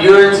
UNC